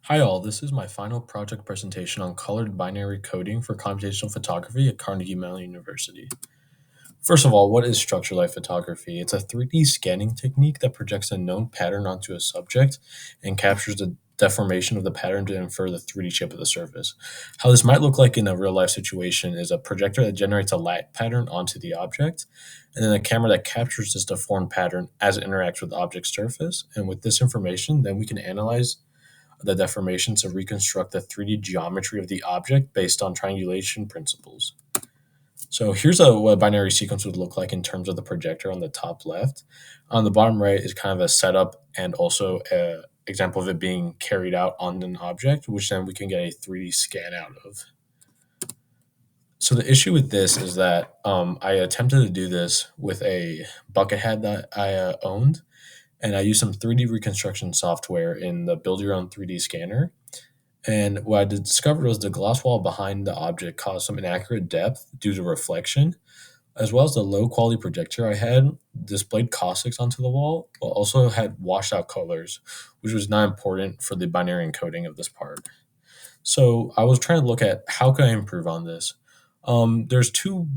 Hi all, this is my final project presentation on colored binary coding for computational photography at Carnegie Mellon University. First of all, what is structured light photography? It's a 3D scanning technique that projects a known pattern onto a subject and captures the deformation of the pattern to infer the 3D shape of the surface. How this might look like in a real life situation is a projector that generates a light pattern onto the object, and then a camera that captures this deformed pattern as it interacts with the object's surface. And with this information, then we can analyze the deformation to reconstruct the 3D geometry of the object based on triangulation principles. So here's what a binary sequence would look like in terms of the projector on the top left. On the bottom right is kind of a setup and also an example of it being carried out on an object, which then we can get a 3D scan out of. So the issue with this is that I attempted to do this with a bucket hat that I owned, and I used some 3D reconstruction software in the Build Your Own 3D scanner. And what I discovered was the gloss wall behind the object caused some inaccurate depth due to reflection, as well as the low quality projector I had displayed caustics onto the wall, but also had washed out colors, which was not important for the binary encoding of this part. So I was trying to look at how could I improve on this. There's two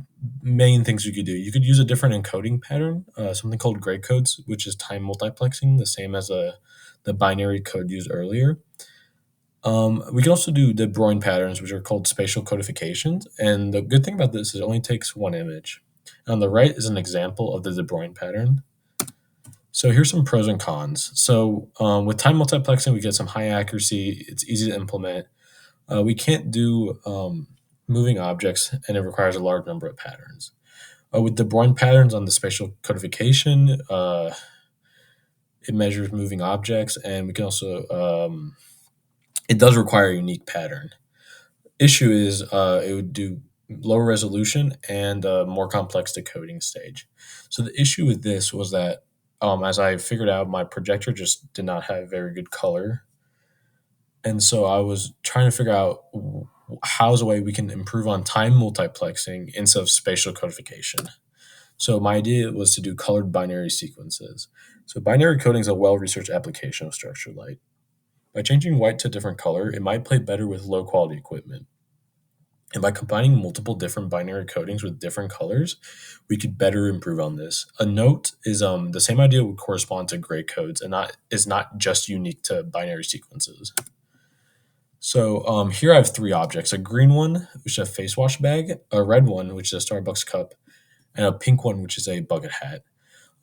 main things you could do. You could use a different encoding pattern, something called gray codes, which is time multiplexing, the same as the binary code used earlier. We can also do De Broglie patterns, which are called spatial codifications. And the good thing about this is it only takes one image. On the right is an example of the De Broglie pattern. So here's some pros and cons. So with time multiplexing, we get some high accuracy. It's easy to implement. We can't do moving objects, and it requires a large number of patterns. With De Broglie patterns on the spatial codification, it measures moving objects, and we can also it does require a unique pattern. Issue is it would do lower resolution and a more complex decoding stage. So the issue with this was that as I figured out, my projector just did not have very good color, and so I was trying to figure out how's a way we can improve on time multiplexing instead of spatial codification. So my idea was to do colored binary sequences. So binary coding is a well-researched application of structured light. By changing white to a different color, it might play better with low-quality equipment. And by combining multiple different binary codings with different colors, we could better improve on this. A note is the same idea would correspond to gray codes and not is not just unique to binary sequences. So here I have three objects: a green one, which is a face wash bag; a red one, which is a Starbucks cup; and a pink one, which is a bucket hat.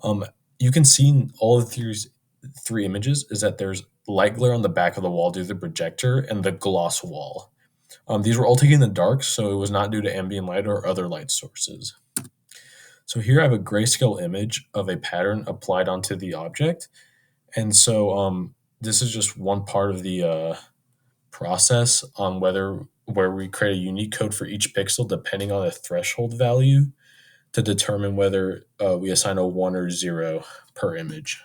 Um, you can see in all of these three images is that there's light glare on the back of the wall due to the projector and the gloss wall. These were all taken in the dark, so it was not due to ambient light or other light sources. So here I have a grayscale image of a pattern applied onto the object. And so this is just one part of the process on where we create a unique code for each pixel depending on a threshold value to determine whether we assign a 1 or 0 per image.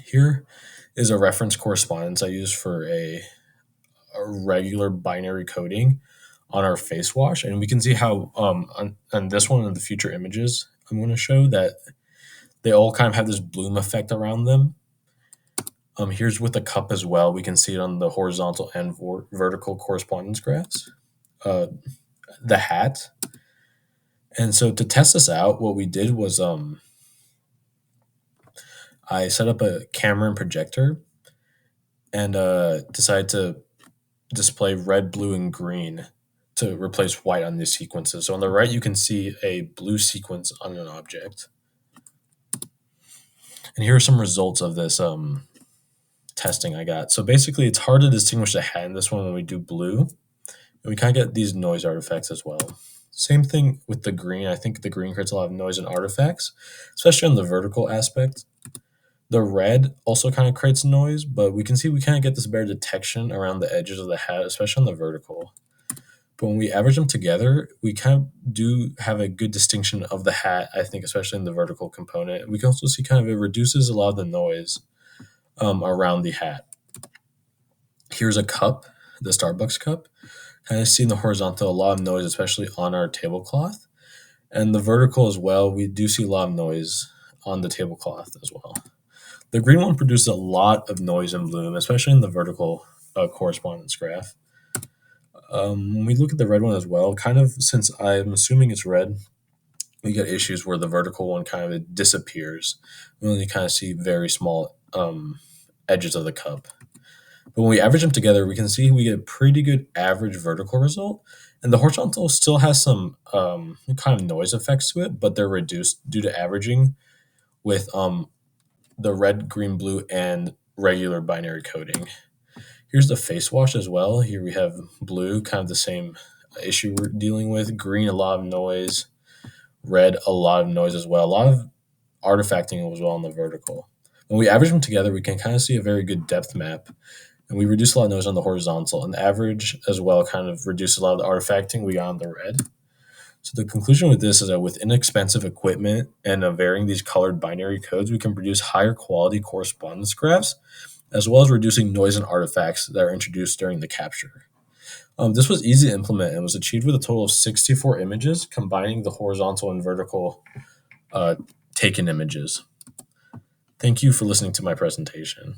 Here is a reference correspondence I use for a regular binary coding on our face wash, and we can see how on this one and the future images I'm going to show that they all kind of have this bloom effect around them. Here's with the cup as well. We can see it on the horizontal and vertical correspondence graphs. The hat. And so to test this out, what we did was I set up a camera and projector and decided to display red, blue, and green to replace white on these sequences. So on the right, you can see a blue sequence on an object. And here are some results of this testing I got. So basically, it's hard to distinguish the hat in this one when we do blue. And we kind of get these noise artifacts as well. Same thing with the green. I think the green creates a lot of noise and artifacts, especially on the vertical aspect. The red also kind of creates noise, but we can see we kind of get this better detection around the edges of the hat, especially on the vertical. But when we average them together, we kind of do have a good distinction of the hat, I think, especially in the vertical component. We can also see kind of it reduces a lot of the noise around the hat. Here's a cup, the Starbucks cup. Kind of see in the horizontal a lot of noise, especially on our tablecloth. And the vertical as well, we do see a lot of noise on the tablecloth as well. The green one produces a lot of noise and bloom, especially in the vertical correspondence graph. When we look at the red one as well, kind of since I'm assuming it's red, we get issues where the vertical one kind of disappears. We only kind of see very small edges of the cup. But when we average them together, we can see we get a pretty good average vertical result. And the horizontal still has some kind of noise effects to it, but they're reduced due to averaging with the red, green, blue, and regular binary coding. Here's the face wash as well. Here we have blue, kind of the same issue we're dealing with. Green, a lot of noise. Red, a lot of noise as well. A lot of artifacting as well on the vertical. When we average them together, we can kind of see a very good depth map. And we reduce a lot of noise on the horizontal. And the average as well kind of reduces a lot of the artifacting we got on the red. So the conclusion with this is that with inexpensive equipment and varying these colored binary codes, we can produce higher quality correspondence graphs, as well as reducing noise and artifacts that are introduced during the capture. This was easy to implement and was achieved with a total of 64 images, combining the horizontal and vertical taken images. Thank you for listening to my presentation.